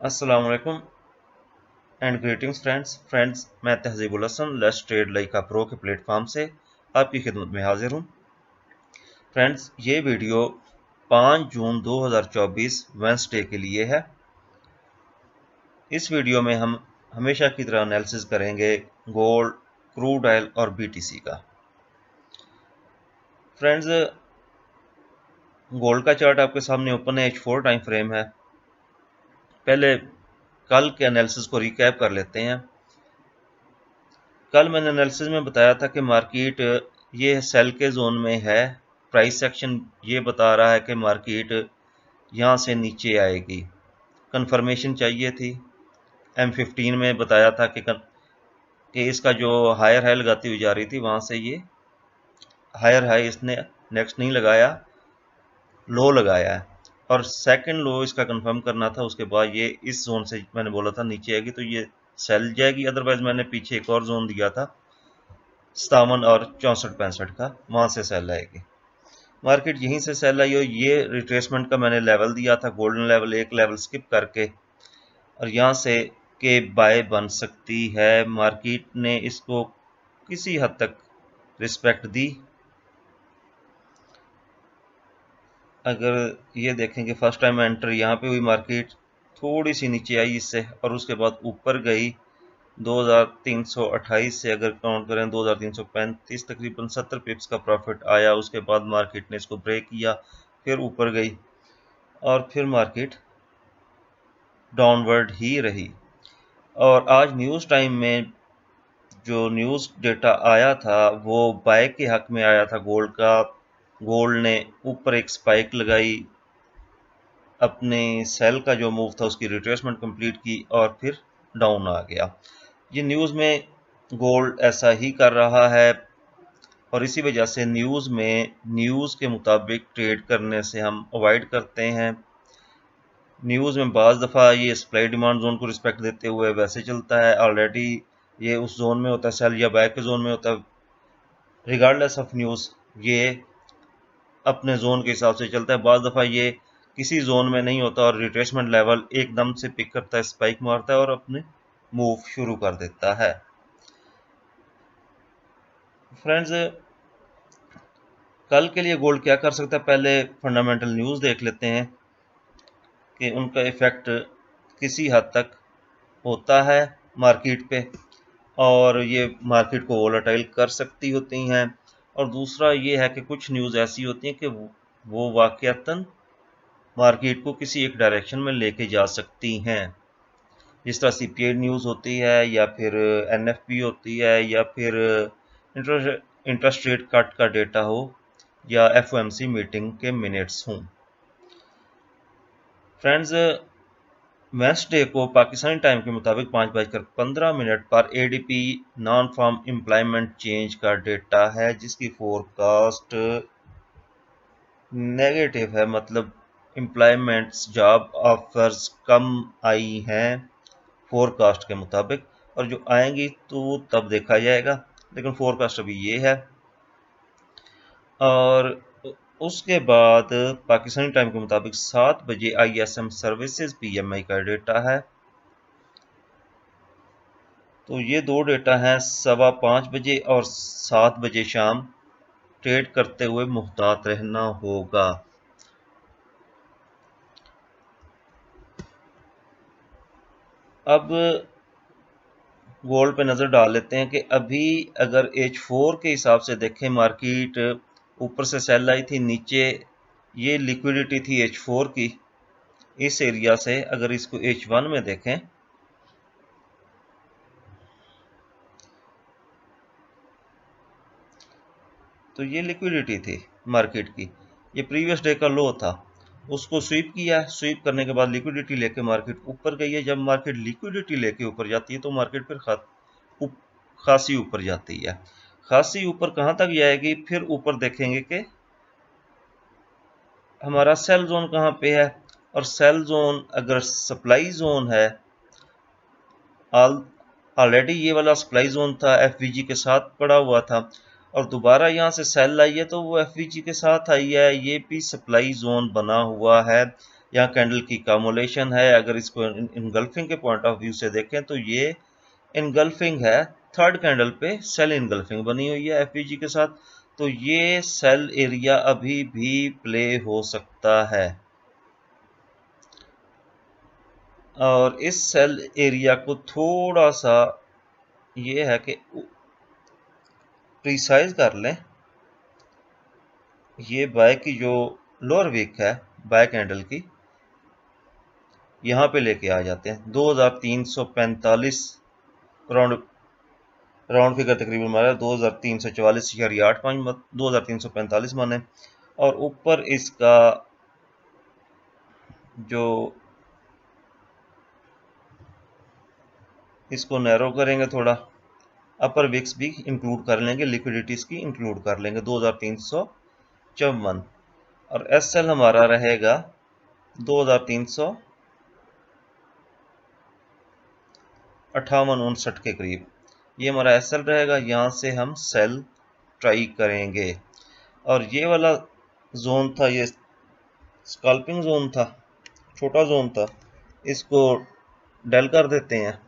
अस्सलाम वालेकुम and greetings friends मैं तहजीबुल हसन लेट्स ट्रेड लाइका प्रो के प्लेटफॉर्म से आपकी खिदमत में हाजिर हूँ। फ्रेंड्स, ये वीडियो 5 जून 2024 वेंसडे के लिए है। इस वीडियो में हम हमेशा की तरह एनालिसिस करेंगे गोल्ड, क्रूड ऑयल और बीटीसी का। फ्रेंड्स, गोल्ड का चार्ट आपके सामने ओपन है, H4 टाइम फ्रेम है। पहले कल के एनालिसिस को रिकैप कर लेते हैं। कल मैंने एनालिसिस में बताया था कि मार्केट ये सेल के जोन में है। प्राइस सेक्शन ये बता रहा है कि मार्केट यहाँ से नीचे आएगी। कंफर्मेशन चाहिए थी। M15 में बताया था कि इसका जो हायर हाई लगाती हुई जा रही थी, वहाँ से ये हायर हाई इसने नेक्स्ट नहीं लगाया, लो लगाया है। और सेकंड लो इसका कंफर्म करना था। उसके बाद ये इस जोन से मैंने बोला था नीचे आएगी तो ये सेल जाएगी। अदरवाइज मैंने पीछे एक और जोन दिया था 57 और 64-65 का, वहां से सेल आएगी। मार्केट यहीं से सेल आई और ये रिट्रेसमेंट का मैंने लेवल दिया था, गोल्डन लेवल, एक लेवल स्किप करके, और यहाँ से के बाय बन सकती है। मार्केट ने इसको किसी हद तक रिस्पेक्ट दी। अगर ये देखें कि फर्स्ट टाइम एंटर यहाँ पे हुई, मार्केट थोड़ी सी नीचे आई इससे और उसके बाद ऊपर गई 2328 से अगर काउंट करें 2335, तकरीबन 70 पिप्स का प्रॉफिट आया। उसके बाद मार्केट ने इसको ब्रेक किया, फिर ऊपर गई और फिर मार्केट डाउनवर्ड ही रही। और आज न्यूज़ टाइम में जो न्यूज़ डेटा आया था वो बाय के हक में आया था गोल्ड का। गोल्ड ने ऊपर एक स्पाइक लगाई, अपने सेल का जो मूव था उसकी रिट्रेसमेंट कंप्लीट की और फिर डाउन आ गया। ये न्यूज़ में गोल्ड ऐसा ही कर रहा है और इसी वजह से न्यूज़ के मुताबिक ट्रेड करने से हम अवॉइड करते हैं। न्यूज़ में बाज़ दफ़ा ये सप्लाई डिमांड जोन को रिस्पेक्ट देते हुए वैसे चलता है, ऑलरेडी ये उस जोन में होता है, सेल या बाय के जोन में होता है। रिगार्डलेस ऑफ न्यूज़ ये अपने जोन के हिसाब से चलता है। बाज़ दफ़ा ये किसी जोन में नहीं होता और रिट्रेसमेंट लेवल एकदम से पिक करता है, स्पाइक मारता है और अपने मूव शुरू कर देता है। फ्रेंड्स, कल के लिए गोल्ड क्या कर सकता है, पहले फंडामेंटल न्यूज़ देख लेते हैं कि उनका इफेक्ट किसी हद तक होता है मार्केट पे और ये मार्केट को वोलेटाइल कर सकती होती हैं। और दूसरा ये है कि कुछ न्यूज़ ऐसी होती हैं कि वो वाकयातन मार्केट को किसी एक डायरेक्शन में लेके जा सकती हैं। जिस तरह CPI न्यूज़ होती है या फिर NFP होती है या फिर इंटरेस्ट रेट कट का डेटा हो या FOMC मीटिंग के मिनट्स हों। फ्रेंड्स, वेंसडे को पाकिस्तानी टाइम के मुताबिक 5:15 पर ADP non farm employment change का डेटा है जिसकी फोरकास्ट नेगेटिव है, मतलब एम्प्लॉयमेंट्स जॉब ऑफर्स कम आई हैं फोरकास्ट के मुताबिक, और जो आएंगी तो तब देखा जाएगा, लेकिन फोरकास्ट अभी ये है। और उसके बाद पाकिस्तानी टाइम के मुताबिक 7 बजे ISM सर्विसेज PMI का डेटा है। तो ये दो डेटा हैं 5:15 बजे और 7 बजे शाम। ट्रेड करते हुए मुहतात रहना होगा। अब गोल्ड पे नज़र डाल लेते हैं कि अभी अगर H4 के हिसाब से देखें, मार्केट ऊपर से सेल आई थी, नीचे ये लिक्विडिटी थी H4 की इस एरिया से। अगर इसको H1 में देखें तो ये लिक्विडिटी थी मार्केट की, ये प्रीवियस डे का लो था, उसको स्वीप किया। स्वीप करने के बाद लिक्विडिटी लेके मार्केट ऊपर गई है। जब मार्केट लिक्विडिटी लेके ऊपर जाती है तो मार्केट फिर खासी ऊपर जाती है। खासी ऊपर कहाँ तक जाएगी, फिर ऊपर देखेंगे कि हमारा सेल जोन कहाँ पे है। और सेल जोन अगर सप्लाई जोन है, ऑलरेडी ये वाला सप्लाई जोन था, FVG के साथ पड़ा हुआ था, और दोबारा यहाँ से सेल आई है तो वो FVG के साथ आई है, ये भी सप्लाई जोन बना हुआ है। यहाँ कैंडल की कम्युलेशन है। अगर इसको इनगल्फिंग के पॉइंट ऑफ व्यू से देखें तो ये इनगल्फिंग है, थर्ड कैंडल पे सेल इनगल्फिंग बनी हुई है एफवीजी के साथ, तो ये सेल एरिया अभी भी प्ले हो सकता है। और इस सेल एरिया को थोड़ा सा ये है कि प्रिसाइज कर लें। ये बाय की जो लोअर विक है बाय कैंडल की, यहाँ पे लेके आ जाते हैं 2345 राउंड फिगर तकरीबन हमारा 2344.85 2345 माने। और ऊपर इसका जो इसको नैरो करेंगे थोड़ा, अपर विक्स भी इंक्लूड कर लेंगे, लिक्विडिटीज की इंक्लूड कर लेंगे 2354। और एसएल हमारा रहेगा 2358-59 के करीब, ये हमारा एसएल रहेगा। यहाँ से हम सेल ट्राई करेंगे। और ये वाला जोन था, ये स्कैल्पिंग जोन था, छोटा जोन था, इसको डेल कर देते हैं।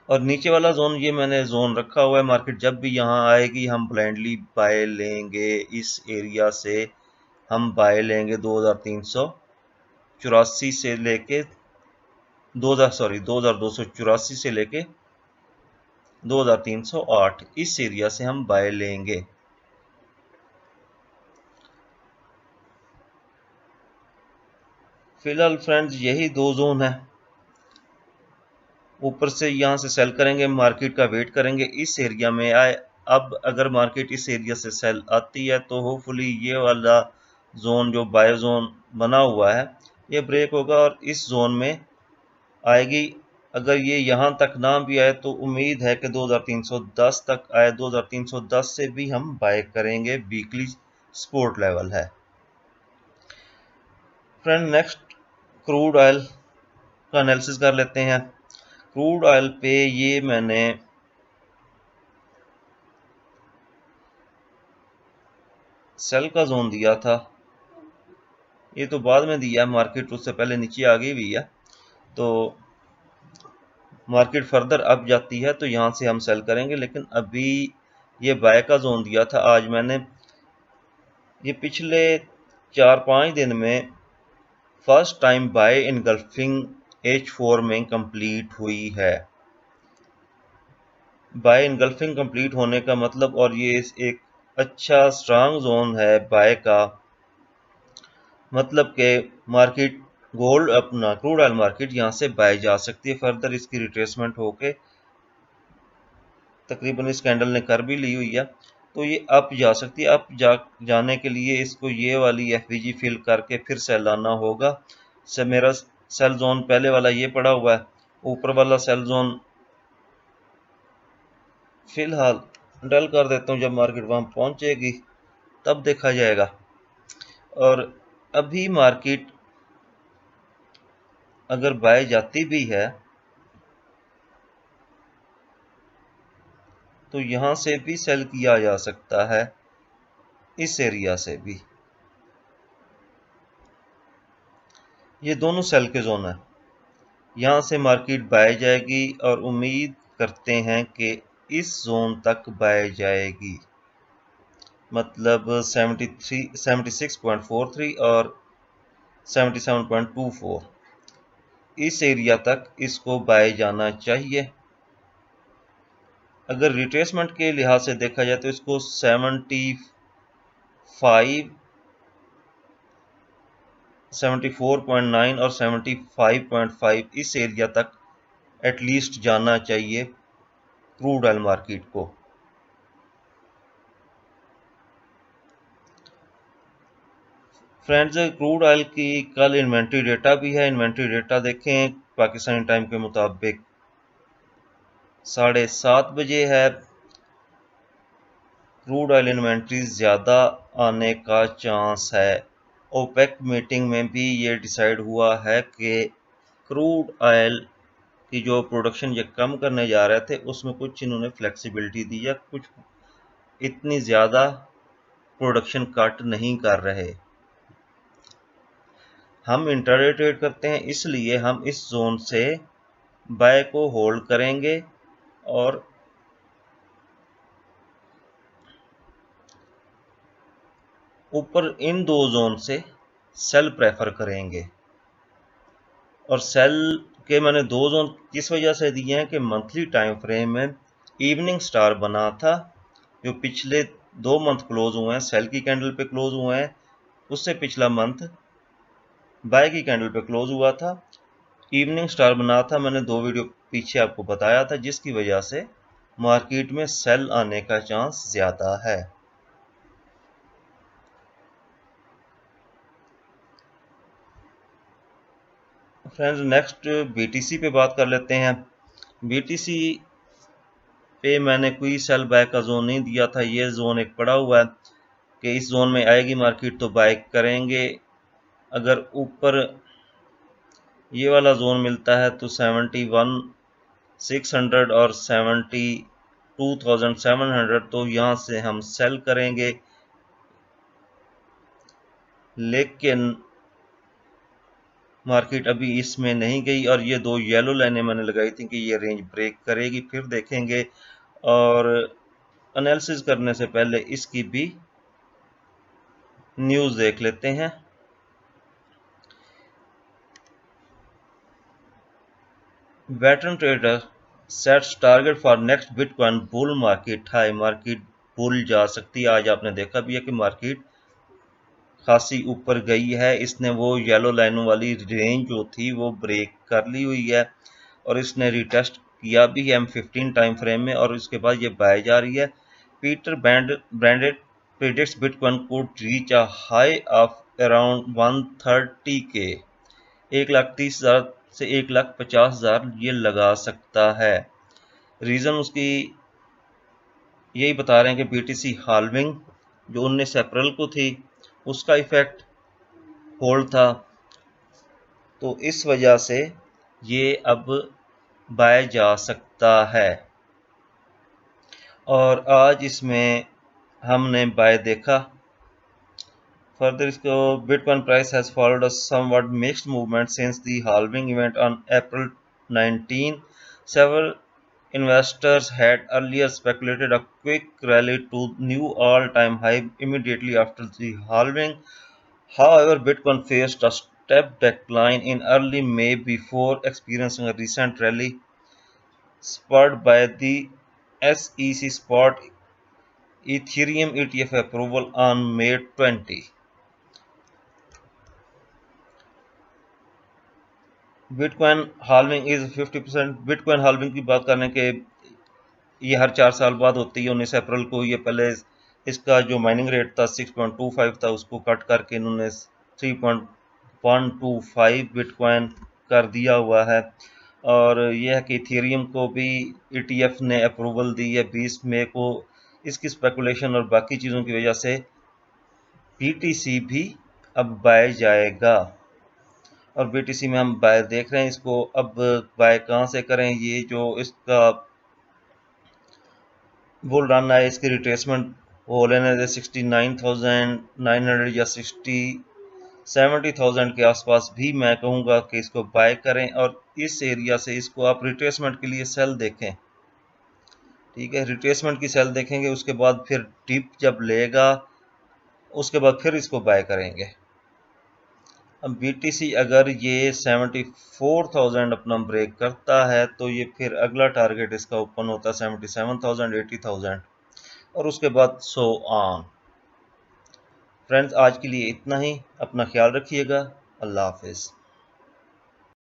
और नीचे वाला जोन ये मैंने जोन रखा हुआ है, मार्केट जब भी यहाँ आएगी हम ब्लाइंडली बाय लेंगे, इस एरिया से हम बाय लेंगे 2384 से लेके 2284 से लेके 2308, इस एरिया से हम बाय लेंगे। फिलहाल फ्रेंड्स यही दो जोन है। ऊपर से यहाँ से सेल करेंगे, मार्केट का वेट करेंगे इस एरिया में आए। अब अगर मार्केट इस एरिया से सेल आती है तो होपफुली ये वाला जोन जो बाय जोन बना हुआ है ये ब्रेक होगा और इस जोन में आएगी। अगर ये यहाँ तक ना भी आए तो उम्मीद है कि 2310 तक आए, 2310 से भी हम बाय करेंगे, वीकली सपोर्ट लेवल है। फ्रेंड नेक्स्ट क्रूड ऑयल का एनालिसिस कर लेते हैं। क्रूड ऑयल पे ये मैंने सेल का जोन दिया था, ये तो बाद में दिया, मार्केट उससे पहले नीचे आ गई हुई है, तो मार्केट फर्दर अप जाती है तो यहाँ से हम सेल करेंगे। लेकिन अभी ये बाय का जोन दिया था, आज मैंने ये पिछले 4-5 दिन में first time bye engulfing H4 में कंप्लीट हुई है। बाय इनगल्फिंग कंप्लीट होने का मतलब, और ये एक अच्छा स्ट्रांग जोन है बाय का, मतलब के मार्केट गोल्ड अपना क्रूड ऑयल मार्केट यहाँ से बाय जा सकती है। फर्दर इसकी रिट्रेसमेंट होके तकरीबन इस कैंडल ने कर भी ली हुई है, तो ये अप जा सकती है। अप जाने के लिए इसको ये वाली एफवीजी फिल करके फिर सेल आना होगा। से मेरा सेल जोन पहले वाला ये पड़ा हुआ है, ऊपर वाला सेल जोन फिलहाल डल कर देता हूँ, जब मार्केट वहां पहुंचेगी तब देखा जाएगा। और अभी मार्केट अगर बाय जाती भी है तो यहां से भी सेल किया जा सकता है, इस एरिया से भी। ये दोनों सेल के जोन है, यहां से मार्केट बाय जाएगी और उम्मीद करते हैं कि इस जोन तक बाय जाएगी, मतलब 76.43 और 77.24, इस एरिया तक इसको बाय जाना चाहिए। अगर रिट्रेसमेंट के लिहाज से देखा जाए तो इसको 74.9 और 75.5 इस एरिया तक एटलीस्ट जाना चाहिए क्रूड ऑयल मार्केट को। फ्रेंड्स क्रूड ऑयल की कल इन्वेंट्री डेटा भी है, इन्वेंट्री डेटा देखें पाकिस्तानी टाइम के मुताबिक 7:30 बजे है। क्रूड ऑयल इन्वेंट्री ज़्यादा आने का चांस है। ओपेक मीटिंग में भी ये डिसाइड हुआ है कि क्रूड ऑयल की जो प्रोडक्शन ये कम करने जा रहे थे उसमें कुछ इन्होंने फ्लेक्सिबिलिटी दी है, कुछ इतनी ज़्यादा प्रोडक्शन कट नहीं कर रहे। हम इंट्राडे ट्रेड करते हैं, इसलिए हम इस जोन से बाय को होल्ड करेंगे और ऊपर इन दो जोन से सेल प्रेफर करेंगे। और सेल के मैंने दो जोन किस वजह से दिए हैं कि मंथली टाइम फ्रेम में इवनिंग स्टार बना था, जो पिछले 2 मंथ क्लोज हुए हैं सेल की कैंडल पे क्लोज हुए हैं, उससे पिछला मंथ बाय की कैंडल पे क्लोज हुआ था, इवनिंग स्टार बना था। मैंने 2 वीडियो पीछे आपको बताया था, जिसकी वजह से मार्केट में सेल आने का चांस ज्यादा है। फ्रेंड्स, नेक्स्ट बीटीसी पे बात कर लेते हैं। बीटीसी पे मैंने कोई सेल बाय का जोन नहीं दिया था, ये जोन एक पड़ा हुआ है कि इस जोन में आएगी मार्केट तो बाय करेंगे। अगर ऊपर ये वाला जोन मिलता है तो 71,600 और 72,700, तो यहाँ से हम सेल करेंगे। लेकिन मार्केट अभी इसमें नहीं गई और ये 2 येलो लाइनें मैंने लगाई थी कि ये रेंज ब्रेक करेगी, फिर देखेंगे। और एनालिसिस करने से पहले इसकी भी न्यूज़ देख लेते हैं। Veteran trader sets target for next bitcoin bull market high. Market bull जा सकती है। आज आपने देखा भी है कि मार्केट खासी ऊपर गई है, इसने वो येलो लाइनों वाली रेंज जो थी वो ब्रेक कर ली हुई है और इसने रिटेस्ट किया भी है M15 टाइम फ्रेम में, और इसके बाद ये बाय जा रही है। Peter branded predicts bitcoin could reach a high of around 130K, 1,30,000 से 1,50,000 ये लगा सकता है। रीज़न उसकी यही बता रहे हैं कि बीटीसी हाल्विंग जो 19 अप्रैल को थी उसका इफेक्ट होल्ड था, तो इस वजह से ये अब बाय जा सकता है। और आज इसमें हमने बाय देखा। फर्दर इसको bitcoin price has followed a somewhat mixed movement since the halving event on April 19. Several investors had earlier speculated a quick rally to new all-time high immediately after the halving. However, Bitcoin faced a steep decline in early May before experiencing a recent rally spurred by the SEC spot Ethereum ETF approval on May 20. Bitcoin halving is 50%। Bitcoin halving की बात करने के ये हर 4 साल बाद होती है। 19 अप्रैल को ये पहले इसका जो माइनिंग रेट था 6.25 था, उसको कट करके इन्होंने 3.125 बिटकॉइन कर दिया हुआ है। और यह है कि इथेरियम को भी ETF ने अप्रूवल दी है 20 मई को। इसकी स्पेकुलेशन और बाकी चीज़ों की वजह से BTC भी अब बाय जाएगा। और BTC में हम बाय देख रहे हैं इसको। अब बाय कहाँ से करें? ये जो इसका बुल रन है, इसकी रिट्रेसमेंट हो लेने दे 69,900 या 70,000 के आसपास भी मैं कहूँगा कि इसको बाय करें, और इस एरिया से इसको आप रिट्रेसमेंट के लिए सेल देखें। ठीक है, रिट्रेसमेंट की सेल देखेंगे, उसके बाद फिर डिप जब लेगा उसके बाद फिर इसको बाय करेंगे। अब BTC अगर ये 74,000 अपना ब्रेक करता है तो ये फिर अगला टारगेट इसका ओपन होता है 77,000, 80,000 और उसके बाद सो ऑन। फ्रेंड्स, आज के लिए इतना ही। अपना ख्याल रखिएगा। अल्लाह हाफिज़।